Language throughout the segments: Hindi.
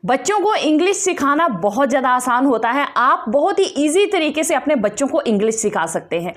बच्चों को इंग्लिश सिखाना बहुत ज़्यादा आसान होता है। आप बहुत ही इजी तरीके से अपने बच्चों को इंग्लिश सिखा सकते हैं।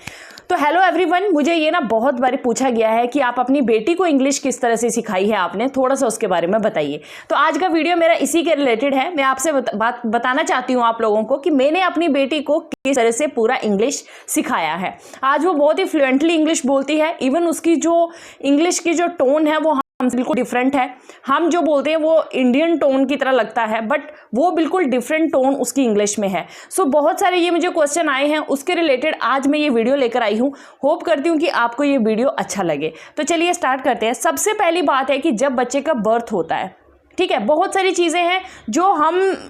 तो हेलो एवरीवन, मुझे ये ना बहुत बार पूछा गया है कि आप अपनी बेटी को इंग्लिश किस तरह से सिखाई है आपने, थोड़ा सा उसके बारे में बताइए। तो आज का वीडियो मेरा इसी के रिलेटेड है। मैं आपसे बताना चाहती हूँ आप लोगों को कि मैंने अपनी बेटी को किस तरह से पूरा इंग्लिश सिखाया है। आज वो बहुत ही फ्लुएंटली इंग्लिश बोलती है। इवन उसकी जो इंग्लिश की जो टोन है वो बिल्कुल डिफरेंट है। हम जो बोलते हैं वो इंडियन टोन की तरह लगता है, बट वो बिल्कुल डिफरेंट टोन उसकी इंग्लिश में है। सो बहुत सारे ये मुझे क्वेश्चन आए हैं, उसके रिलेटेड आज मैं ये वीडियो लेकर आई हूँ। होप करती हूँ कि आपको ये वीडियो अच्छा लगे। तो चलिए स्टार्ट करते हैं। सबसे पहली बात है कि जब बच्चे का बर्थ होता है, ठीक है, बहुत सारी चीज़ें हैं जो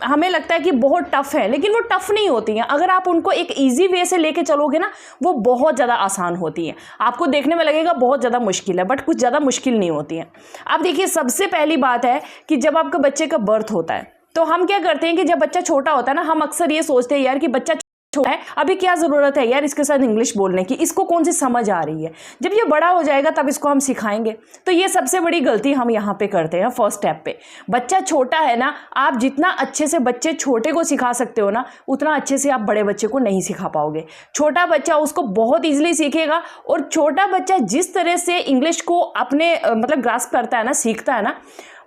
हमें लगता है कि बहुत टफ है, लेकिन वो टफ नहीं होती हैं। अगर आप उनको एक इजी वे से लेके चलोगे ना, वो बहुत ज़्यादा आसान होती हैं। आपको देखने में लगेगा बहुत ज़्यादा मुश्किल है, बट कुछ ज़्यादा मुश्किल नहीं होती हैं। अब देखिए, सबसे पहली बात है कि जब आपके बच्चे का बर्थ होता है तो हम क्या करते हैं कि जब बच्चा छोटा होता है ना, हम अक्सर ये सोचते हैं यार कि बच्चा छोटा है, अभी क्या ज़रूरत है यार इसके साथ इंग्लिश बोलने की, इसको कौन सी समझ आ रही है, जब ये बड़ा हो जाएगा तब इसको हम सिखाएंगे। तो ये सबसे बड़ी गलती हम यहाँ पे करते हैं। फर्स्ट स्टेप पे बच्चा छोटा है ना, आप जितना अच्छे से बच्चे छोटे को सिखा सकते हो ना, उतना अच्छे से आप बड़े बच्चे को नहीं सिखा पाओगे। छोटा बच्चा उसको बहुत ईजिली सीखेगा, और छोटा बच्चा जिस तरह से इंग्लिश को अपने मतलब ग्रास्प करता है ना, सीखता है ना,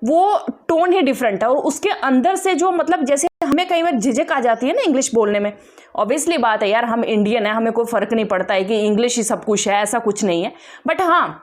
वो टोन ही डिफरेंट है। और उसके अंदर से जो मतलब जैसे हमें कई बार झिझक आ जाती है ना इंग्लिश बोलने में, ऑब्वियसली बात है यार, हम इंडियन है, हमें कोई फ़र्क नहीं पड़ता है कि इंग्लिश ही सब कुछ है, ऐसा कुछ नहीं है। बट हाँ,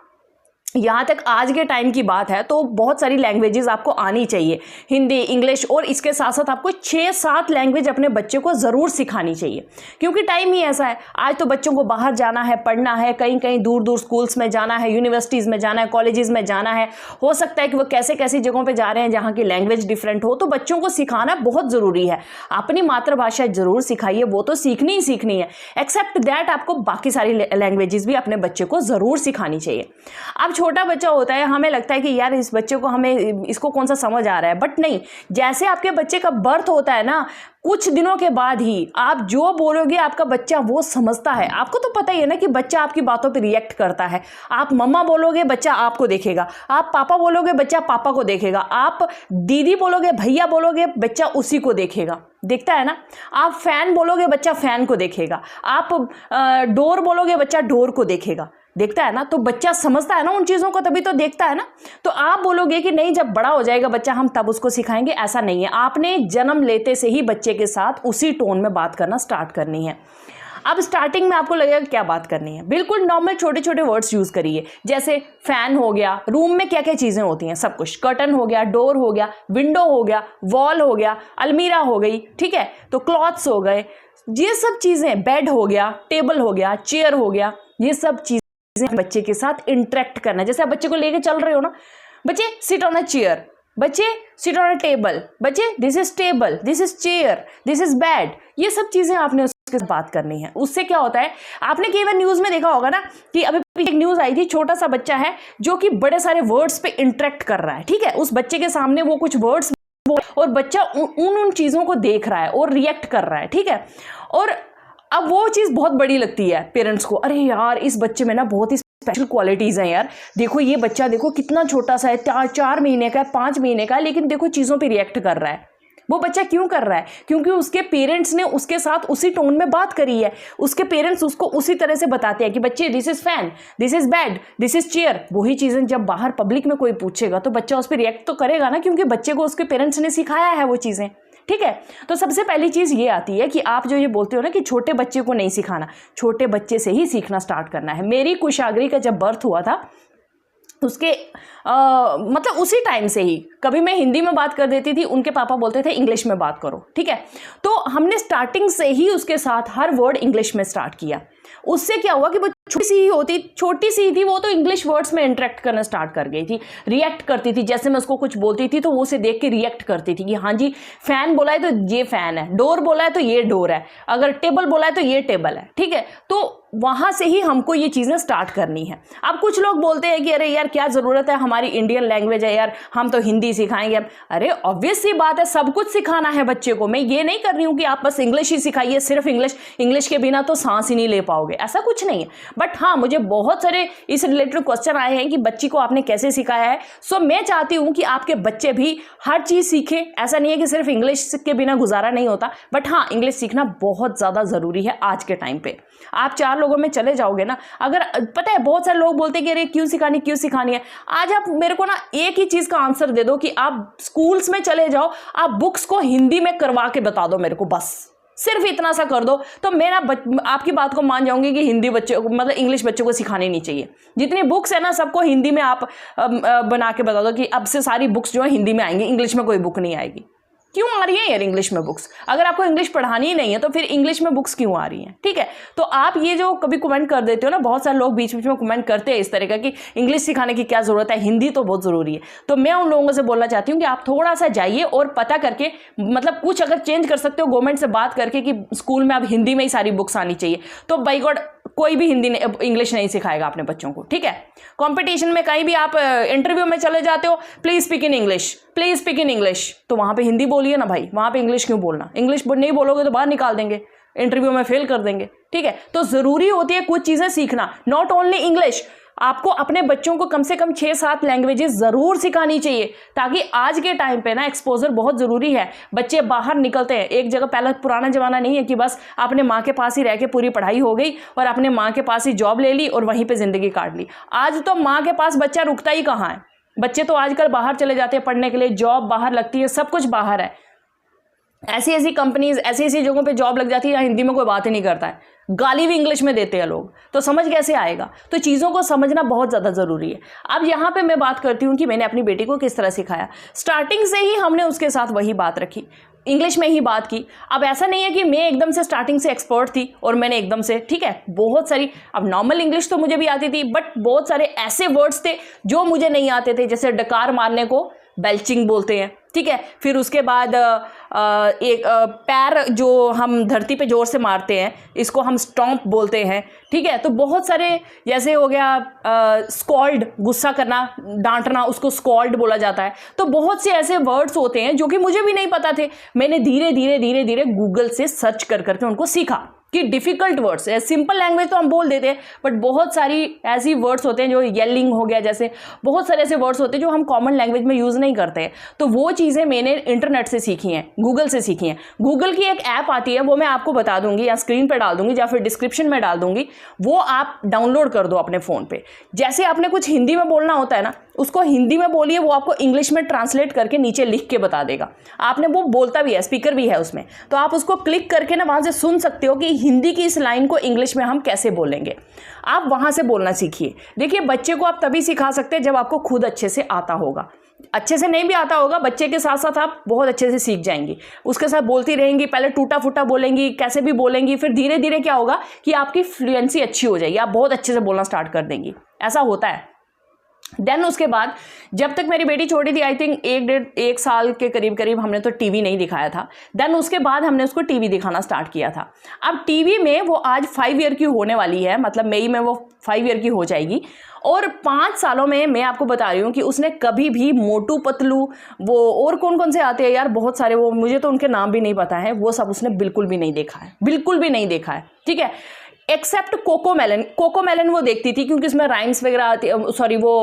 यहाँ तक आज के टाइम की बात है तो बहुत सारी लैंग्वेजेस आपको आनी चाहिए, हिंदी, इंग्लिश, और इसके साथ साथ आपको 6-7 लैंग्वेज अपने बच्चे को ज़रूर सिखानी चाहिए, क्योंकि टाइम ही ऐसा है। आज तो बच्चों को बाहर जाना है, पढ़ना है, कहीं कहीं दूर दूर स्कूल्स में जाना है, यूनिवर्सिटीज़ में जाना है, कॉलेजेस में जाना है। हो सकता है कि वो कैसे कैसी जगहों पर जा रहे हैं जहाँ की लैंग्वेज डिफरेंट हो, तो बच्चों को सिखाना बहुत ज़रूरी है। अपनी मातृभाषा ज़रूर सिखाइए, वो तो सीखनी ही सीखनी है। एक्सेप्ट दैट आपको बाकी सारी लैंग्वेजेस भी अपने बच्चे को ज़रूर सिखानी चाहिए। अब छोटा बच्चा होता है, हमें लगता है कि यार इस बच्चे को हमें इसको कौन सा समझ आ रहा है, बट नहीं। जैसे आपके बच्चे का बर्थ होता है ना, कुछ दिनों के बाद ही आप जो बोलोगे आपका बच्चा वो समझता है। आपको तो पता ही है ना कि बच्चा आपकी बातों पे रिएक्ट करता है। आप मम्मा बोलोगे बच्चा आपको देखेगा, आप पापा बोलोगे बच्चा पापा को देखेगा, आप दीदी बोलोगे, भैया बोलोगे, बच्चा उसी को देखेगा, देखता है ना। आप फैन बोलोगे बच्चा फैन को देखेगा, आप डोर बोलोगे बच्चा डोर को देखेगा, देखता है ना। तो बच्चा समझता है ना उन चीज़ों को, तभी तो देखता है ना। तो आप बोलोगे कि नहीं जब बड़ा हो जाएगा बच्चा हम तब उसको सिखाएंगे, ऐसा नहीं है। आपने जन्म लेते से ही बच्चे के साथ उसी टोन में बात करना स्टार्ट करनी है। अब स्टार्टिंग में आपको लगेगा क्या बात करनी है, बिल्कुल नॉर्मल छोटे छोटे वर्ड्स यूज़ करिए। जैसे फैन हो गया, रूम में क्या क्या चीज़ें होती हैं सब कुछ, कर्टन हो गया, डोर हो गया, विंडो हो गया, वॉल हो गया, अलमीरा हो गई, ठीक है, तो क्लॉथ्स हो गए, ये सब चीज़ें, बेड हो गया, टेबल हो गया, चेयर हो गया, ये सब चीज़ें बच्चे के साथ इंटरेक्ट करना। जैसे आप बच्चे को लेके चल रहे हो ना, बच्चे सिट ऑन अ चेयर, बच्चे सिट ऑन अ टेबल, बच्चे this is table, this is chair, this is bed, ये सब चीज़ें आपने उसके साथ बात करनी है। उससे क्या होता है, आपने कई बार न्यूज़ में देखा होगा ना कि अभी एक न्यूज़ आई थी, छोटा सा बच्चा है जो कि बड़े सारे वर्ड्स पे इंटरेक्ट कर रहा है, ठीक है। उस बच्चे के सामने वो कुछ वर्ड्स और बच्चा उन चीज़ों को देख रहा है और रिएक्ट कर रहा है, ठीक है। और अब वो चीज़ बहुत बड़ी लगती है पेरेंट्स को, अरे यार इस बच्चे में ना बहुत ही स्पेशल क्वालिटीज़ हैं यार, देखो ये बच्चा देखो कितना छोटा सा है, 4 महीने का है, 5 महीने का है, लेकिन देखो चीज़ों पे रिएक्ट कर रहा है। वो बच्चा क्यों कर रहा है? क्योंकि उसके पेरेंट्स ने उसके साथ उसी टोन में बात करी है। उसके पेरेंट्स उसको उसी तरह से बताते हैं कि बच्चे this is fan, this is bed, this is chair. वही चीज़ें जब बाहर पब्लिक में कोई पूछेगा तो बच्चा उस पर रिएक्ट तो करेगा ना, क्योंकि बच्चे को उसके पेरेंट्स ने सिखाया है वो चीज़ें, ठीक है। तो सबसे पहली चीज़ ये आती है कि आप जो ये बोलते हो ना कि छोटे बच्चे को नहीं सिखाना, छोटे बच्चे से ही सीखना स्टार्ट करना है। मेरी कुशाग्री का जब बर्थ हुआ था उसके मतलब उसी टाइम से ही कभी मैं हिंदी में बात कर देती थी, उनके पापा बोलते थे इंग्लिश में बात करो, ठीक है। तो हमने स्टार्टिंग से ही उसके साथ हर वर्ड इंग्लिश में स्टार्ट किया। उससे क्या हुआ कि वो छोटी सी ही थी, वो तो इंग्लिश वर्ड्स में इंटरेक्ट करना स्टार्ट कर गई थी, रिएक्ट करती थी। जैसे मैं उसको कुछ बोलती थी तो वो उसे देख के रिएक्ट करती थी कि हाँ जी, फैन बोला है तो ये फैन है, डोर बोला है तो ये डोर है, अगर टेबल बोला है तो ये टेबल है, ठीक है। तो वहाँ से ही हमको ये चीज़ें स्टार्ट करनी है। अब कुछ लोग बोलते हैं कि अरे यार क्या ज़रूरत है, हमारी इंडियन लैंग्वेज है यार, हम तो हिंदी सिखाएंगे। अरे ऑब्वियस सी बात है, सब कुछ सिखाना है बच्चे को। मैं ये नहीं कर रही हूँ कि आप बस इंग्लिश ही सिखाइए, सिर्फ इंग्लिश के बिना तो सांस ही नहीं ले पाओगे, ऐसा कुछ नहीं है। बट हाँ, मुझे बहुत सारे इस रिलेटेड क्वेश्चन आए हैं कि बच्ची को आपने कैसे सिखाया है। सो मैं चाहती हूँ कि आपके बच्चे भी हर चीज़ सीखें। ऐसा नहीं है कि सिर्फ इंग्लिश के बिना गुजारा नहीं होता, बट हाँ, इंग्लिश सीखना बहुत ज़्यादा ज़रूरी है आज के टाइम पे। आप 4 लोगों में चले जाओगे ना, अगर पता है बहुत सारे लोग बोलते हैं कि अरे क्यों सिखानी है। आज आप मेरे को ना एक ही चीज़ का आंसर दे दो कि आप स्कूल्स में चले जाओ, आप बुक्स को हिंदी में करवा के बता दो मेरे को, बस सिर्फ इतना सा कर दो तो मैं ना आपकी बात को मान जाऊंगी कि हिंदी बच्चों मतलब इंग्लिश बच्चों को सिखानी नहीं चाहिए। जितनी बुक्स है ना सबको हिंदी में आप बना के बता दो कि अब से सारी बुक्स जो है हिंदी में आएंगी, इंग्लिश में कोई बुक नहीं आएगी। क्यों आ रही है यार इंग्लिश में बुक्स? अगर आपको इंग्लिश पढ़ानी ही नहीं है तो फिर इंग्लिश में बुक्स क्यों आ रही हैं? ठीक है, तो आप ये जो कभी कमेंट कर देते हो ना, बहुत सारे लोग बीच बीच में कमेंट करते हैं इस तरह का कि इंग्लिश सिखाने की क्या ज़रूरत है, हिंदी तो बहुत ज़रूरी है। तो मैं उन लोगों से बोलना चाहती हूँ कि आप थोड़ा सा जाइए और पता करके, मतलब कुछ अगर चेंज कर सकते हो गवर्नमेंट से बात करके कि स्कूल में अब हिंदी में ही सारी बुक्स आनी चाहिए, तो बाई गॉड कोई भी इंग्लिश नहीं सिखाएगा अपने बच्चों को। ठीक है, कंपटीशन में कहीं भी आप इंटरव्यू में चले जाते हो, please speak in English, please speak in English, तो वहां पे हिंदी बोलिए ना भाई, वहां पे इंग्लिश क्यों बोलना? इंग्लिश नहीं बोलोगे तो बाहर निकाल देंगे, इंटरव्यू में फेल कर देंगे। ठीक है, तो जरूरी होती है कुछ चीजें सीखना, नॉट ओनली इंग्लिश। आपको अपने बच्चों को कम से कम 6-7 लैंग्वेजेस ज़रूर सिखानी चाहिए, ताकि आज के टाइम पे ना एक्सपोजर बहुत ज़रूरी है। बच्चे बाहर निकलते हैं एक जगह, पहले पुराना ज़माना नहीं है कि बस अपने माँ के पास ही रह के पूरी पढ़ाई हो गई और अपने माँ के पास ही जॉब ले ली और वहीं पे ज़िंदगी काट ली। आज तो माँ के पास बच्चा रुकता ही कहाँ है। बच्चे तो आजकल बाहर चले जाते हैं पढ़ने के लिए, जॉब बाहर लगती है, सब कुछ बाहर है। ऐसी कंपनीज, ऐसी जगहों पे जॉब लग जाती है जहाँ हिंदी में कोई बात ही नहीं करता है, गाली भी इंग्लिश में देते हैं लोग, तो समझ कैसे आएगा? तो चीज़ों को समझना बहुत ज़्यादा ज़रूरी है। अब यहाँ पे मैं बात करती हूँ कि मैंने अपनी बेटी को किस तरह सिखाया। स्टार्टिंग से ही हमने उसके साथ वही बात रखी, इंग्लिश में ही बात की। अब ऐसा नहीं है कि मैं एकदम से स्टार्टिंग से एक्सपर्ट थी और मैंने एकदम से, ठीक है, बहुत सारी, अब नॉर्मल इंग्लिश तो मुझे भी आती थी, बट बहुत सारे ऐसे वर्ड्स थे जो मुझे नहीं आते थे, जैसे डकार मारने को बेल्चिंग बोलते हैं। ठीक है, फिर उसके बाद एक पैर जो हम धरती पे जोर से मारते हैं, इसको हम स्टॉम्प बोलते हैं। ठीक है, तो बहुत सारे, जैसे हो गया स्कॉल्ड, गुस्सा करना, डांटना, उसको स्कॉल्ड बोला जाता है। तो बहुत से ऐसे वर्ड्स होते हैं जो कि मुझे भी नहीं पता थे। मैंने धीरे धीरे गूगल से सर्च कर करके उनको सीखा कि डिफ़िकल्ट वर्ड्स है, सिंपल लैंग्वेज तो हम बोल देते हैं, बट बहुत सारी ऐसी वर्ड्स होते हैं जो येलिंग हो गया, जैसे बहुत सारे ऐसे वर्ड्स होते हैं जो हम कॉमन लैंग्वेज में यूज़ नहीं करते हैं। तो वो चीज़ें मैंने इंटरनेट से सीखी हैं, गूगल से सीखी हैं। गूगल की एक ऐप आती है, वो मैं आपको बता दूंगी या स्क्रीन पर डाल दूंगी या फिर डिस्क्रिप्शन में डाल दूंगी, वो आप डाउनलोड कर दो अपने फ़ोन पर। जैसे आपने कुछ हिंदी में बोलना होता है ना, उसको हिंदी में बोलिए, वो आपको इंग्लिश में ट्रांसलेट करके नीचे लिख के बता देगा। आपने, वो बोलता भी है, स्पीकर भी है उसमें, तो आप उसको क्लिक करके ना वहाँ से सुन सकते हो कि हिंदी की इस लाइन को इंग्लिश में हम कैसे बोलेंगे। आप वहाँ से बोलना सीखिए। देखिए, बच्चे को आप तभी सिखा सकते हैं जब आपको खुद अच्छे से आता होगा। अच्छे से नहीं भी आता होगा, बच्चे के साथ साथ आप बहुत अच्छे से सीख जाएंगी, उसके साथ बोलती रहेंगी, पहले टूटा फूटा बोलेंगी, कैसे भी बोलेंगी, फिर धीरे धीरे क्या होगा कि आपकी फ्लुएंसी अच्छी हो जाएगी, आप बहुत अच्छे से बोलना स्टार्ट कर देंगी। ऐसा होता है। देन उसके बाद, जब तक मेरी बेटी छोटी थी, आई थिंक 1 साल के करीब हमने तो टीवी नहीं दिखाया था। देन उसके बाद हमने उसको टीवी दिखाना स्टार्ट किया था। अब टीवी में वो आज 5 ईयर की होने वाली है, मतलब मई में वो 5 ईयर की हो जाएगी। और 5 सालों में मैं आपको बता रही हूँ कि उसने कभी भी मोटू पतलू, वो और कौन से आते हैं यार, बहुत सारे, वो मुझे तो उनके नाम भी नहीं पता है, वो सब उसने बिल्कुल भी नहीं देखा है, बिल्कुल भी नहीं देखा है। ठीक है, एक्सेप्ट कोकोमेलन वो देखती थी, क्योंकि उसमें राइम्स वगैरह आती, सॉरी वो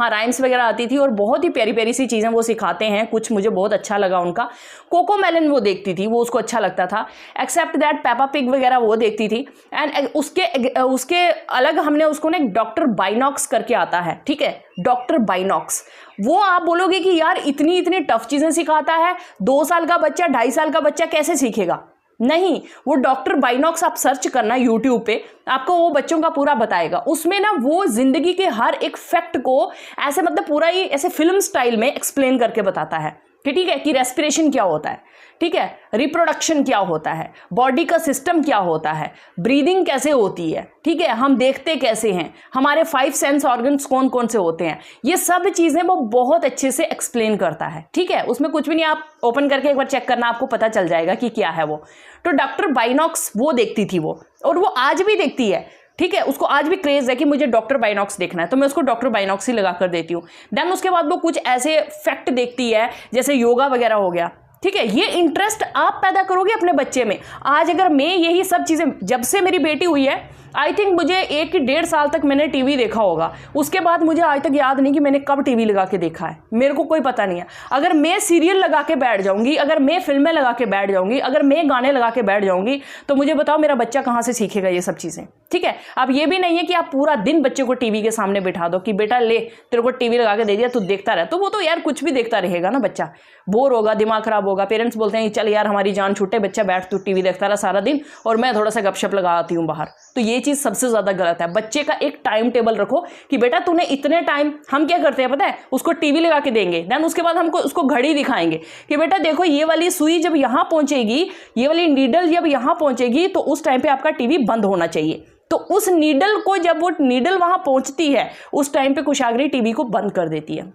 राइम्स वगैरह आती थी और बहुत ही प्यारी प्यारी सी चीज़ें वो सिखाते हैं, कुछ मुझे बहुत अच्छा लगा उनका। कोकोमेलन वो देखती थी, वो उसको अच्छा लगता था। एक्सेप्ट दैट पेपा पिग वगैरह वो देखती थी। एंड उसके अलग हमने उसको ना डॉक्टर बाइनॉक्स करके आता है, ठीक है, डॉक्टर बाइनॉक्स। वो आप बोलोगे कि यार इतनी टफ चीज़ें सिखाता है, 2 साल का बच्चा, 2.5 साल का बच्चा कैसे सीखेगा? नहीं, वो डॉक्टर बाइनॉक्स आप सर्च करना यूट्यूब पे, आपको वो बच्चों का पूरा बताएगा। उसमें ना वो जिंदगी के हर एक फैक्ट को ऐसे, मतलब पूरा ही ऐसे फिल्म स्टाइल में एक्सप्लेन करके बताता है कि ठीक है, कि रेस्पिरेशन क्या होता है, ठीक है, रिप्रोडक्शन क्या होता है, बॉडी का सिस्टम क्या होता है, ब्रीदिंग कैसे होती है, ठीक है, हम देखते कैसे हैं, हमारे 5 सेंस ऑर्गन्स कौन से होते हैं, ये सब चीज़ें वो बहुत अच्छे से एक्सप्लेन करता है। ठीक है, उसमें कुछ भी नहीं, आप ओपन करके एक बार चेक करना, आपको पता चल जाएगा कि क्या है वो। तो डॉक्टर बाइनॉक्स वो देखती थी वो, और वो आज भी देखती है। ठीक है, उसको आज भी क्रेज है कि मुझे डॉक्टर बाइनॉक्स देखना है, तो मैं उसको डॉक्टर बाइनॉक्स ही लगा कर देती हूँ। देन उसके बाद वो कुछ ऐसे फैक्ट देखती है जैसे योगा वगैरह हो गया, ठीक है। ये इंटरेस्ट आप पैदा करोगे अपने बच्चे में। आज अगर मैं यही सब चीज़ें, जब से मेरी बेटी हुई है आई थिंक मुझे 1 कि 1.5 साल तक मैंने टीवी देखा होगा, उसके बाद मुझे आज तक याद नहीं कि मैंने कब टीवी लगा के देखा है, मेरे को कोई पता नहीं है। अगर मैं सीरियल लगा के बैठ जाऊंगी, अगर मैं फिल्में लगा के बैठ जाऊंगी, अगर मैं गाने लगा के बैठ जाऊंगी, तो मुझे बताओ मेरा बच्चा कहाँ से सीखेगा ये सब चीज़ें, ठीक है। अब ये भी नहीं है कि आप पूरा दिन बच्चे को टीवी के सामने बिठा दो कि बेटा ले तेरे को टीवी लगा के दे दिया, तू देखता रह, तो वो तो यार कुछ भी देखता रहेगा ना, बच्चा बोर होगा, दिमाग खराब होगा। पेरेंट्स बोलते हैं चल यार हमारी जान छूटे, बच्चा बैठ तू टीवी देखता रहा सारा दिन और मैं थोड़ा सा गपशप लगा आती हूँ बाहर, तो ये चीज़ सबसे ज़्यादा गलत है। बच्चे का एक टाइम टेबल रखो कि बेटा तूने इतने टाइम, हम क्या करते हैं पता है, उसको टीवी लगा के देंगे, देन उसके बाद हमको उसको घड़ी दिखाएंगे कि बेटा देखो ये वाली सुई जब यहाँ पहुंचेगी, ये वाली नीडल जब यहाँ पहुंचेगी तो उस टाइम पे आपका टीवी बंद होना चाहिए। तो उस नीडल को, जब वो नीडल वहां पहुंचती है उस टाइम पे कुशाग्री टीवी को बंद कर देती है।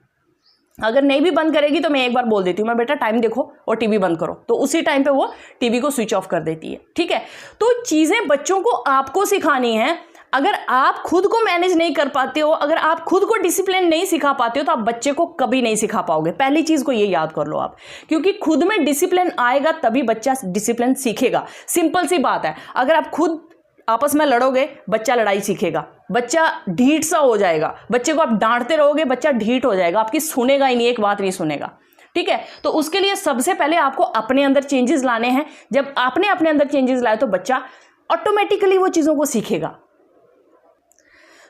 अगर नहीं भी बंद करेगी तो मैं एक बार बोल देती हूँ, मैं बेटा टाइम देखो और टीवी बंद करो, तो उसी टाइम पे वो टीवी को स्विच ऑफ कर देती है, ठीक है। तो चीज़ें बच्चों को आपको सिखानी है। अगर आप खुद को मैनेज नहीं कर पाते हो, अगर आप खुद को डिसिप्लिन नहीं सिखा पाते हो, तो आप बच्चे को कभी नहीं सिखा पाओगे। पहली चीज़ को ये याद कर लो आप, क्योंकि खुद में डिसिप्लिन आएगा तभी बच्चा डिसिप्लिन सीखेगा। सिंपल सी बात है, अगर आप खुद आपस में लड़ोगे बच्चा लड़ाई सीखेगा, बच्चा ढीठ सा हो जाएगा। बच्चे को आप डांटते रहोगे बच्चा ढीठ हो जाएगा, आपकी सुनेगा ही नहीं, एक बात नहीं सुनेगा, ठीक है। तो उसके लिए सबसे पहले आपको अपने अंदर चेंजेस लाने हैं। जब आपने अपने अंदर चेंजेस लाए तो बच्चा ऑटोमेटिकली वो चीज़ों को सीखेगा।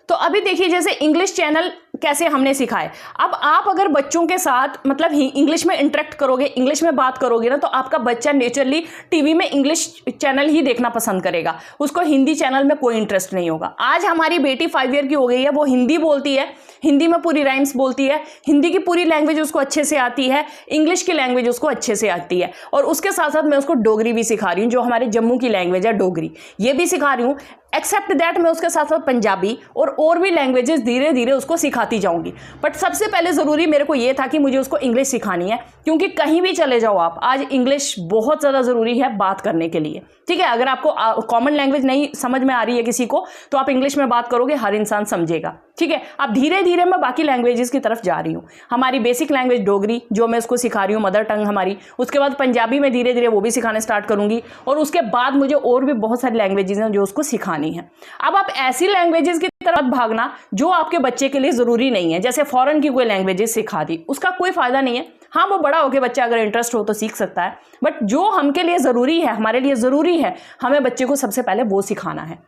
तो अभी देखिए जैसे इंग्लिश चैनल कैसे हमने सिखाए। अब आप अगर बच्चों के साथ मतलब इंग्लिश में इंटरेक्ट करोगे, इंग्लिश में बात करोगे ना, तो आपका बच्चा नेचुरली टीवी में इंग्लिश चैनल ही देखना पसंद करेगा, उसको हिंदी चैनल में कोई इंटरेस्ट नहीं होगा। आज हमारी बेटी 5 ईयर की हो गई है, वो हिंदी बोलती है, हिंदी में पूरी राइम्स बोलती है, हिंदी की पूरी लैंग्वेज उसको अच्छे से आती है, इंग्लिश की लैंग्वेज उसको अच्छे से आती है, और उसके साथ साथ मैं उसको डोगरी भी सिखा रही हूँ, जो हमारे जम्मू की लैंग्वेज है डोगरी, ये भी सिखा रही हूँ। एक्सेप्ट दैट मैं उसके साथ साथ पंजाबी और भी लैंग्वेजेस धीरे धीरे उसको सिखाती जाऊंगी। बट सबसे पहले ज़रूरी मेरे को ये था कि मुझे उसको इंग्लिश सिखानी है, क्योंकि कहीं भी चले जाओ आप, आज इंग्लिश बहुत ज़्यादा ज़रूरी है बात करने के लिए, ठीक है। अगर आपको कॉमन लैंग्वेज नहीं समझ में आ रही है किसी को, तो आप इंग्लिश में बात करोगे, हर इंसान समझेगा, ठीक है। अब धीरे धीरे मैं बाकी लैंग्वेजेस की तरफ जा रही हूँ। हमारी बेसिक लैंग्वेज डोगरी जो मैं उसको सिखा रही हूँ, मदर टंग हमारी, उसके बाद पंजाबी में धीरे धीरे वो भी सिखाने स्टार्ट करूँगी, और उसके बाद मुझे और भी बहुत सारी लैंग्वेजेस हैं जो उसको सिखानी है। अब आप ऐसी लैंग्वेजेस की तरफ भागना जो आपके बच्चे के लिए ज़रूरी नहीं है, जैसे फॉरेन की कोई लैंग्वेजेस सिखा दी, उसका कोई फ़ायदा नहीं है। हाँ, वो बड़ा होकर बच्चा अगर इंटरेस्ट हो तो सीख सकता है, बट जो हमके लिए ज़रूरी है, हमारे लिए ज़रूरी है, हमें बच्चे को सबसे पहले वो सिखाना है।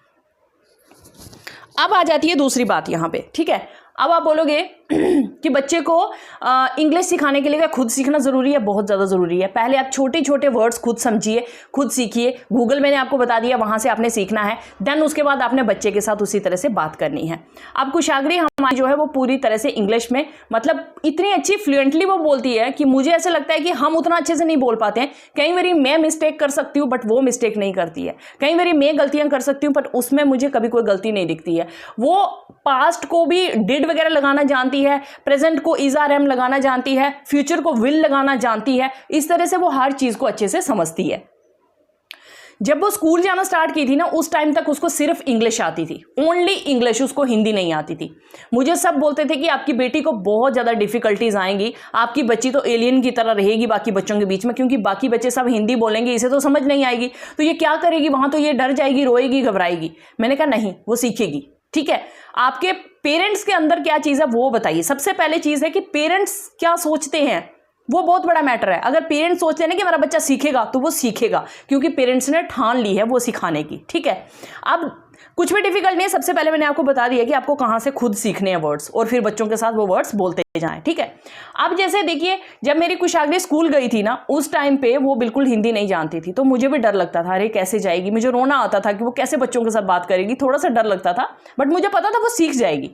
अब आ जाती है दूसरी बात यहाँ पे, ठीक है। अब आप बोलोगे कि बच्चे को इंग्लिश सिखाने के लिए खुद सीखना ज़रूरी है, बहुत ज़्यादा ज़रूरी है। पहले आप छोटे छोटे वर्ड्स खुद समझिए, खुद सीखिए। गूगल मैंने आपको बता दिया, वहाँ से आपने सीखना है। देन उसके बाद आपने बच्चे के साथ उसी तरह से बात करनी है। अब कुशाग्री हमारी जो है वो पूरी तरह से इंग्लिश में मतलब इतनी अच्छी फ्लुएंटली वो बोलती है कि मुझे ऐसा लगता है कि हम उतना अच्छे से नहीं बोल पाते हैं। कई बारी मैं मिस्टेक कर सकती हूँ बट वो मिस्टेक नहीं करती है। कई बारी मैं गलतियाँ कर सकती हूँ बट उसमें मुझे कभी कोई गलती नहीं दिखती है। वो पास्ट को भी डिड वगैरह लगाना जानती है, प्रेजेंट को इज आर एम लगाना जानती है, फ्यूचर को विल लगाना जानती है। इस तरह से वो हर चीज़ को अच्छे से समझती है। जब वो स्कूल जाना स्टार्ट की थी ना, उस टाइम तक उसको सिर्फ इंग्लिश आती थी, ओनली इंग्लिश, उसको हिंदी नहीं आती थी। मुझे सब बोलते थे कि आपकी बेटी को बहुत ज़्यादा डिफिकल्टीज आएंगी, आपकी बच्ची तो एलियन की तरह रहेगी बाकी बच्चों के बीच में, क्योंकि बाकी बच्चे सब हिंदी बोलेंगे, इसे तो समझ नहीं आएगी, तो ये क्या करेगी वहाँ, तो ये डर जाएगी, रोएगी, घबराएगी। मैंने कहा नहीं, वो सीखेगी, ठीक है। आपके पेरेंट्स के अंदर क्या चीज़ है वो बताइए। सबसे पहले चीज़ है कि पेरेंट्स क्या सोचते हैं, वो बहुत बड़ा मैटर है। अगर पेरेंट्स सोचते हैं ना कि मेरा बच्चा सीखेगा, तो वो सीखेगा, क्योंकि पेरेंट्स ने ठान ली है वो सिखाने की, ठीक है। अब कुछ भी डिफिकल्ट नहीं है। सबसे पहले मैंने आपको बता दिया कि आपको कहाँ से खुद सीखने हैं वर्ड्स, और फिर बच्चों के साथ वो वर्ड्स बोलते जाएं, ठीक है। अब जैसे देखिए, जब मेरी कुशाग्री स्कूल गई थी ना, उस टाइम पे वो बिल्कुल हिंदी नहीं जानती थी, तो मुझे भी डर लगता था, अरे कैसे जाएगी। मुझे रोना आता था कि वो कैसे बच्चों के साथ बात करेगी, थोड़ा सा डर लगता था, बट मुझे पता था वो सीख जाएगी।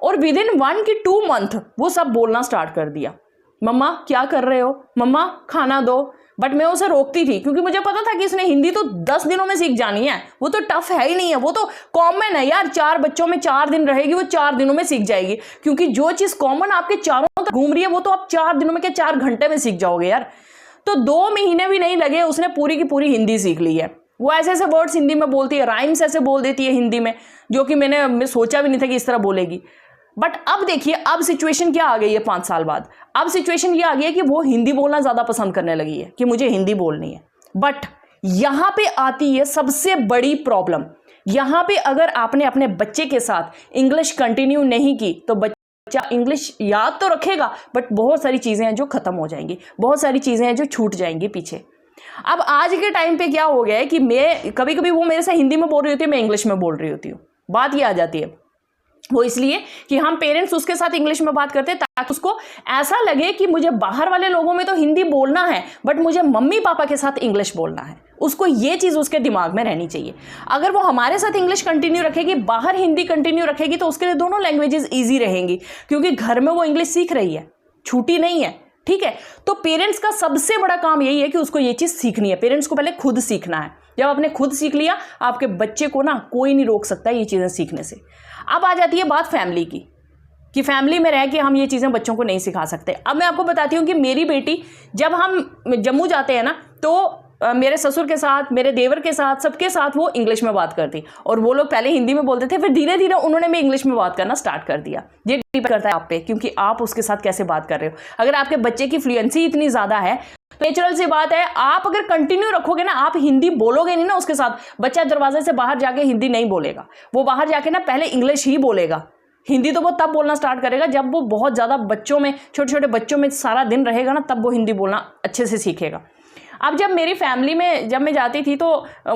और विद इन 1 की 2 मंथ वो सब बोलना स्टार्ट कर दिया। मम्मा क्या कर रहे हो, मम्मा खाना दो। बट मैं उसे रोकती थी, क्योंकि मुझे पता था कि इसने हिंदी तो 10 दिनों में सीख जानी है, वो तो टफ है ही नहीं है, वो तो कॉमन है यार। 4 बच्चों में 4 दिन रहेगी, वो 4 दिनों में सीख जाएगी, क्योंकि जो चीज़ कॉमन आपके चारों तक घूम रही है वो तो आप 4 दिनों में क्या 4 घंटे में सीख जाओगे यार। तो 2 महीने भी नहीं लगे, उसने पूरी की पूरी हिंदी सीख ली है। वो ऐसे ऐसे वर्ड्स हिंदी में बोलती है, राइम्स ऐसे बोल देती है हिंदी में, जो कि मैं सोचा भी नहीं था कि इस तरह बोलेगी। बट अब देखिए, अब सिचुएशन क्या आ गई है 5 साल बाद। अब सिचुएशन ये आ गई है कि वो हिंदी बोलना ज़्यादा पसंद करने लगी है कि मुझे हिंदी बोलनी है। बट यहाँ पे आती है सबसे बड़ी प्रॉब्लम। यहाँ पे अगर आपने अपने बच्चे के साथ इंग्लिश कंटिन्यू नहीं की तो बच्चा इंग्लिश याद तो रखेगा, बट बहुत सारी चीज़ें हैं जो ख़त्म हो जाएंगी, बहुत सारी चीज़ें हैं जो छूट जाएंगी पीछे। अब आज के टाइम पे क्या हो गया है कि मैं कभी कभी वो मेरे से हिंदी में बोल रही होती है, मैं इंग्लिश में बोल रही होती हूँ। बात ये आ जाती है, वो इसलिए कि हम पेरेंट्स उसके साथ इंग्लिश में बात करते हैं ताकि उसको ऐसा लगे कि मुझे बाहर वाले लोगों में तो हिंदी बोलना है, बट मुझे मम्मी पापा के साथ इंग्लिश बोलना है। उसको ये चीज़ उसके दिमाग में रहनी चाहिए। अगर वो हमारे साथ इंग्लिश कंटिन्यू रखेगी, बाहर हिंदी कंटिन्यू रखेगी, तो उसके लिए दोनों लैंग्वेजेस ईजी रहेंगी, क्योंकि घर में वो इंग्लिश सीख रही है, छूटी नहीं है। ठीक है, तो पेरेंट्स का सबसे बड़ा काम यही है कि उसको ये चीज़ सीखनी है। पेरेंट्स को पहले खुद सीखना है। जब आपने खुद सीख लिया, आपके बच्चे को ना कोई नहीं रोक सकता ये चीज़ें सीखने से। अब आ जाती है बात फैमिली की, कि फैमिली में रह के हम ये चीज़ें बच्चों को नहीं सिखा सकते। अब मैं आपको बताती हूँ कि मेरी बेटी, जब हम जम्मू जाते हैं ना, तो मेरे ससुर के साथ, मेरे देवर के साथ, सबके साथ वो इंग्लिश में बात करती, और वो लोग पहले हिंदी में बोलते थे, फिर धीरे धीरे उन्होंने भी इंग्लिश में बात करना स्टार्ट कर दिया। ये डिपेंड करता है आप पे, क्योंकि आप उसके साथ कैसे बात कर रहे हो। अगर आपके बच्चे की फ्लुएंसी इतनी ज़्यादा है, तो नेचुरल सी बात है, आप अगर कंटिन्यू रखोगे ना, आप हिंदी बोलोगे नहीं ना उसके साथ, बच्चा दरवाजे से बाहर जाके हिंदी नहीं बोलेगा। वो बाहर जाके ना पहले इंग्लिश ही बोलेगा। हिंदी तो वो तब बोलना स्टार्ट करेगा जब वो बहुत ज़्यादा बच्चों में, छोटे छोटे बच्चों में सारा दिन रहेगा ना, तब वो हिंदी बोलना अच्छे से सीखेगा। अब जब मेरी फैमिली में जब मैं जाती थी, तो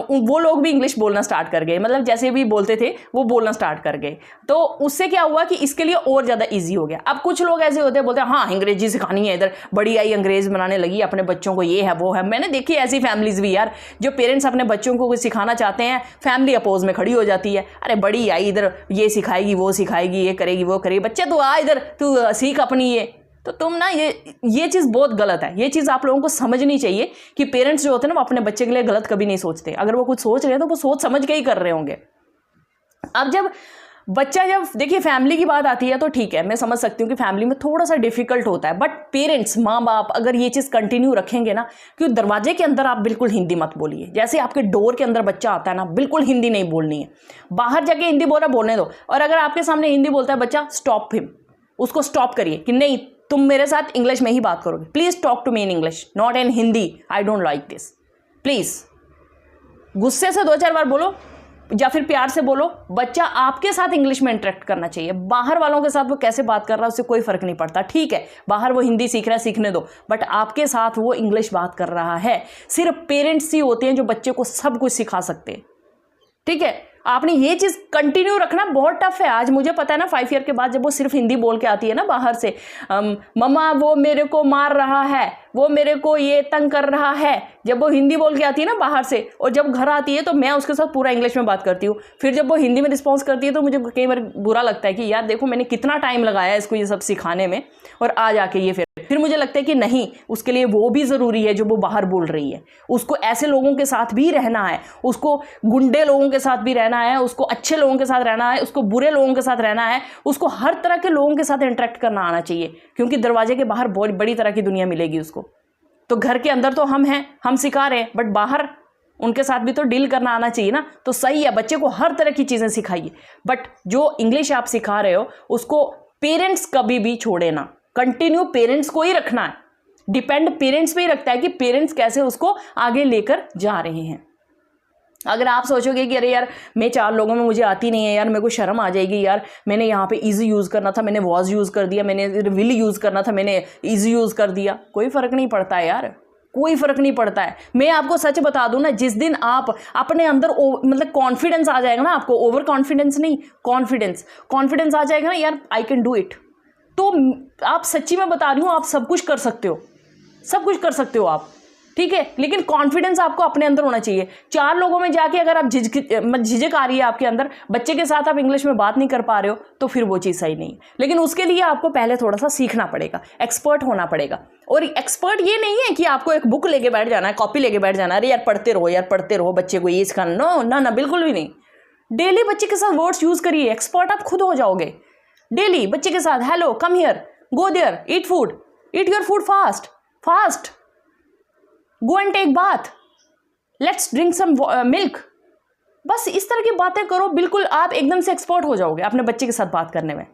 वो लोग भी इंग्लिश बोलना स्टार्ट कर गए, मतलब जैसे भी बोलते थे वो बोलना स्टार्ट कर गए। तो उससे क्या हुआ कि इसके लिए और ज़्यादा इजी हो गया। अब कुछ लोग ऐसे होते हैं, बोलते हैं हाँ अंग्रेजी सिखानी है, इधर बड़ी आई अंग्रेज बनाने लगी अपने बच्चों को, ये है वो है। मैंने देखी ऐसी फैमिलीज भी यार, जो पेरेंट्स अपने बच्चों को कुछ सिखाना चाहते हैं, फैमिली अपोज में खड़ी हो जाती है। अरे बड़ी आई इधर ये सिखाएगी, वो सिखाएगी, ये करेगी, वो करेगी, बच्चे तू आ इधर, तू सीख अपनी ये। तो तुम ना ये चीज़ बहुत गलत है। ये चीज़ आप लोगों को समझनी चाहिए कि पेरेंट्स जो होते हैं ना, वो अपने बच्चे के लिए गलत कभी नहीं सोचते। अगर वो कुछ सोच रहे हैं तो वो सोच समझ के ही कर रहे होंगे। अब जब बच्चा, जब देखिए फैमिली की बात आती है तो ठीक है, मैं समझ सकती हूँ कि फैमिली में थोड़ा सा डिफिकल्ट होता है, बट पेरेंट्स, माँ बाप अगर ये चीज़ कंटिन्यू रखेंगे ना, कि दरवाजे के अंदर आप बिल्कुल हिंदी मत बोलिए। जैसे आपके डोर के अंदर बच्चा आता है ना, बिल्कुल हिंदी नहीं बोलनी है। बाहर जाके हिंदी बोल रहा, बोलने दो। और अगर आपके सामने हिंदी बोलता है बच्चा, स्टॉप हिम, उसको स्टॉप करिए कि नहीं, तुम मेरे साथ इंग्लिश में ही बात करोगे। Please talk to me in English, not in Hindi, I don't like this. Please गुस्से से 2-4 बार बोलो या फिर प्यार से बोलो। बच्चा आपके साथ इंग्लिश में इंटरेक्ट करना चाहिए। बाहर वालों के साथ वो कैसे बात कर रहा है उससे कोई फर्क नहीं पड़ता। ठीक है, बाहर वो हिंदी सीख रहा है, सीखने दो, बट आपके साथ वो इंग्लिश बात कर रहा है। सिर्फ पेरेंट्स ही होते हैं जो बच्चे को सब कुछ सिखा सकते हैं। ठीक है, आपने ये चीज़ कंटिन्यू रखना बहुत टफ है। आज मुझे पता है ना, 5 ईयर के बाद जब वो सिर्फ हिंदी बोल के आती है ना बाहर से, मम्मा वो मेरे को मार रहा है, वो मेरे को ये तंग कर रहा है, जब वो हिंदी बोल के आती है ना बाहर से, और जब घर आती है तो मैं उसके साथ पूरा इंग्लिश में बात करती हूँ। फिर जब वो हिंदी में रिस्पॉन्स करती है तो मुझे कई बार बुरा लगता है कि यार देखो मैंने कितना टाइम लगाया इसको ये सब सिखाने में, और आ जाके ये फिर मुझे लगता है कि नहीं, उसके लिए वो भी ज़रूरी है जो वो बाहर बोल रही है। उसको ऐसे लोगों के साथ भी रहना है, उसको गुंडे लोगों के साथ भी रहना है, उसको अच्छे लोगों के साथ रहना है, उसको बुरे लोगों के साथ रहना है, उसको हर तरह के लोगों के साथ इंटरेक्ट करना आना चाहिए, क्योंकि दरवाजे के बाहर बहुत बड़ी तरह की दुनिया मिलेगी उसको। तो घर के अंदर तो हम हैं, हम सिखा रहे हैं, बट बाहर उनके साथ भी तो डील करना आना चाहिए ना। तो सही है, बच्चे को हर तरह की चीज़ें सिखाइए, बट जो इंग्लिश आप सिखा रहे हो उसको पेरेंट्स कभी भी छोड़े ना। कंटिन्यू पेरेंट्स को ही रखना है, डिपेंड पेरेंट्स पे ही रखता है कि पेरेंट्स कैसे उसको आगे लेकर जा रहे हैं। अगर आप सोचोगे कि अरे यार मैं 4 लोगों में मुझे आती नहीं है यार, मेरे को शर्म आ जाएगी यार, मैंने यहाँ पे इजी यूज़ करना था, मैंने वॉज यूज़ कर दिया, मैंने विल यूज़ करना था, मैंने इजी यूज़ कर दिया, कोई फ़र्क नहीं पड़ता है यार, कोई फ़र्क नहीं पड़ता है। मैं आपको सच बता दूं ना, जिस दिन आप अपने अंदर मतलब कॉन्फिडेंस आ जाएगा ना, आपको ओवर कॉन्फिडेंस नहीं, कॉन्फिडेंस आ जाएगा ना यार, आई कैन डू इट, तो आप सच्ची में बता रही हूँ, आप सब कुछ कर सकते हो, सब कुछ कर सकते हो आप। ठीक है, लेकिन कॉन्फिडेंस आपको अपने अंदर होना चाहिए। 4 लोगों में जाके अगर आप झिझक आ रही है आपके अंदर, बच्चे के साथ आप इंग्लिश में बात नहीं कर पा रहे हो, तो फिर वो चीज़ सही नहीं। लेकिन उसके लिए आपको पहले थोड़ा सा सीखना पड़ेगा, एक्सपर्ट होना पड़ेगा। और एक्सपर्ट ये नहीं है कि आपको एक बुक लेके बैठ जाना है, कॉपी लेके बैठ जाना है, अरे यार पढ़ते रहो यार पढ़ते रहो, बच्चे को ये सिखाना, नो ना ना, बिल्कुल भी नहीं। डेली बच्चे के साथ वर्ड्स यूज़ करिए, एक्सपर्ट आप खुद हो जाओगे। डेली बच्चे के साथ hello, come here, go there, eat food, eat your food fast, go and take bath, let's drink some milk. बस इस तरह की बातें करो, बिल्कुल आप एकदम से एक्सपर्ट हो जाओगे अपने बच्चे के साथ बात करने में।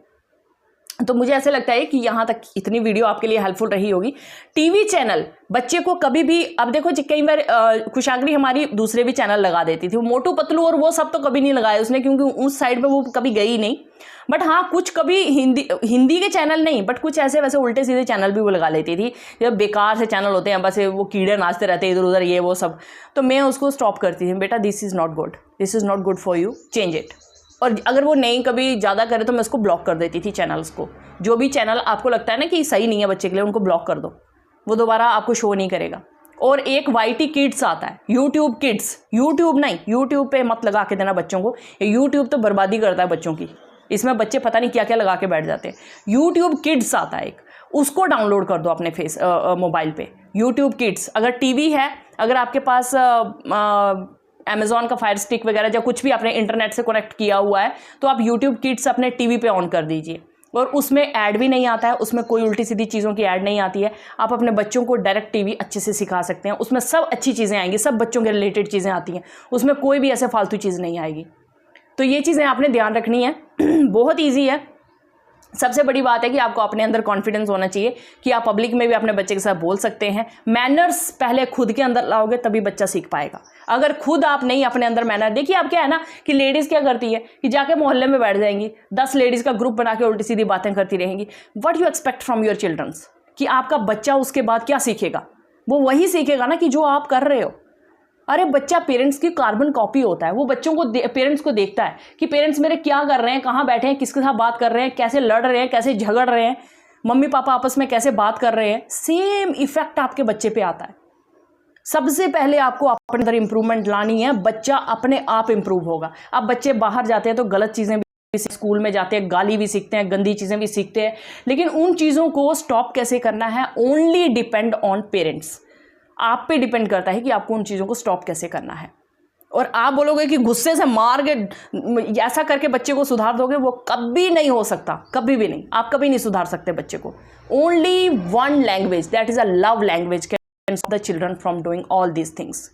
तो मुझे ऐसे लगता है कि यहाँ तक इतनी वीडियो आपके लिए हेल्पफुल रही होगी। टीवी चैनल बच्चे को कभी भी, अब देखो कई बार कुशाग्री हमारी दूसरे भी चैनल लगा देती थी, मोटू पतलू और वो सब तो कभी नहीं लगाए उसने, क्योंकि उस साइड पे वो कभी गई नहीं। बट हाँ, कुछ कभी हिंदी के चैनल नहीं, बट कुछ ऐसे वैसे उल्टे सीधे चैनल भी वो लगा लेती थी, जब बेकार से चैनल होते हैं, बस वो कीड़े नाचते रहते हैं इधर उधर, ये वो सब। तो मैं उसको स्टॉप करती थी, बेटा this is not good, this is not good for you, change it. और अगर वो नहीं कभी ज़्यादा करे तो मैं उसको ब्लॉक कर देती थी चैनल्स को। जो भी चैनल आपको लगता है ना कि सही नहीं है बच्चे के लिए, उनको ब्लॉक कर दो, वो दोबारा आपको शो नहीं करेगा। और एक YT किड्स आता है, यूट्यूब किड्स, यूट्यूब नहीं, यूट्यूब पे मत लगा के देना बच्चों को, यूट्यूब तो बर्बादी करता है बच्चों की, इसमें बच्चे पता नहीं क्या क्या लगा के बैठ जाते हैं। यूट्यूब किड्स आता है एक, उसको डाउनलोड कर दो अपने मोबाइल पे, यूट्यूब किड्स। अगर टीवी है, अगर आपके पास Amazon का फायर स्टिक वगैरह या कुछ भी आपने इंटरनेट से कनेक्ट किया हुआ है, तो आप यूट्यूब किड्स अपने टीवी पे ऑन कर दीजिए। और उसमें ऐड भी नहीं आता है, उसमें कोई उल्टी सीधी चीज़ों की ऐड नहीं आती है। आप अपने बच्चों को डायरेक्ट टीवी अच्छे से सिखा सकते हैं, उसमें सब अच्छी चीज़ें आएंगी, सब बच्चों के रिलेटेड चीज़ें आती हैं, उसमें कोई भी ऐसे फालतू चीज़ नहीं आएगी। तो ये चीज़ें आपने ध्यान रखनी है। बहुत ईजी है। सबसे बड़ी बात है कि आपको अपने अंदर कॉन्फिडेंस होना चाहिए कि आप पब्लिक में भी अपने बच्चे के साथ बोल सकते हैं। मैनर्स पहले खुद के अंदर लाओगे तभी बच्चा सीख पाएगा। अगर खुद आप नहीं अपने अंदर मैनर, देखिए आप क्या है ना कि लेडीज़ क्या करती है कि जाके मोहल्ले में बैठ जाएंगी, 10 लेडीज़ का ग्रुप बना के उल्टी सीधी बातें करती रहेंगी। What you expect from your childrens, कि आपका बच्चा उसके बाद क्या सीखेगा? वो वही सीखेगा ना कि जो आप कर रहे हो। अरे बच्चा पेरेंट्स की कार्बन कॉपी होता है, वो बच्चों को पेरेंट्स को देखता है कि पेरेंट्स मेरे क्या कर रहे हैं, कहाँ बैठे हैं, किसके साथ बात कर रहे हैं, कैसे लड़ रहे हैं, कैसे झगड़ रहे हैं, मम्मी पापा आपस में कैसे बात कर रहे हैं। सेम इफेक्ट आपके बच्चे पे आता है। सबसे पहले आपको अपने अंदर इंप्रूवमेंट लानी है, बच्चा अपने आप इंप्रूव होगा। अब बच्चे बाहर जाते हैं तो गलत चीज़ें भी, स्कूल में जाते हैं गाली भी सीखते हैं, गंदी चीज़ें भी सीखते हैं, लेकिन उन चीज़ों को स्टॉप कैसे करना है, ओनली डिपेंड ऑन पेरेंट्स। आप पे डिपेंड करता है कि आपको उन चीज़ों को स्टॉप कैसे करना है। और आप बोलोगे कि गुस्से से मार के ऐसा करके बच्चे को सुधार दोगे, वो कभी नहीं हो सकता, कभी भी नहीं। आप कभी नहीं सुधार सकते बच्चे को। Only one language, that is a love language, can stop the children from doing all these things.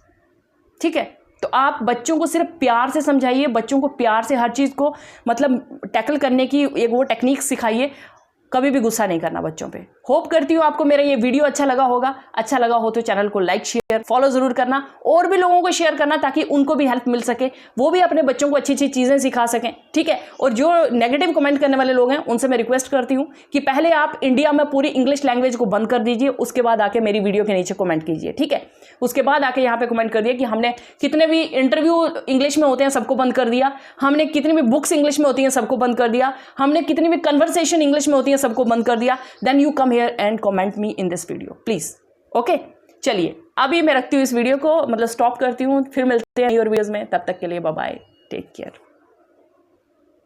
ठीक है, तो आप बच्चों को सिर्फ प्यार से समझाइए, बच्चों को प्यार से हर चीज़ को मतलब टैकल करने की एक वो टेक्निक सिखाइए। कभी भी गुस्सा नहीं करना बच्चों पे। होप करती हूँ आपको मेरा ये वीडियो अच्छा लगा होगा। अच्छा लगा हो तो चैनल को लाइक शेयर फॉलो ज़रूर करना, और भी लोगों को शेयर करना ताकि उनको भी हेल्प मिल सके, वो भी अपने बच्चों को अच्छी अच्छी चीज़ें सिखा सकें। ठीक है, और जो नेगेटिव कमेंट करने वाले लोग हैं उनसे मैं रिक्वेस्ट करती हूँ कि पहले आप इंडिया में पूरी इंग्लिश लैंग्वेज को बंद कर दीजिए, उसके बाद आके मेरी वीडियो के नीचे कमेंट कीजिए। ठीक है, उसके बाद आके यहाँ पे कमेंट कर दिया कि हमने कितने भी इंटरव्यू इंग्लिश में होते हैं सबको बंद कर दिया, हमने कितनी भी बुक्स इंग्लिश में होती हैं सबको बंद कर दिया, हमने कितनी भी कन्वर्सेशन इंग्लिश में होती है सबको बंद कर दिया। Then you come here and comment me in this video please. Okay, चलिए अभी मैं रखती हूँ इस वीडियो को, मतलब स्टॉप करती हूँ, फिर मिलते हैं और वीडियोज में। तब तक के लिए बाय बाय, टेक केयर।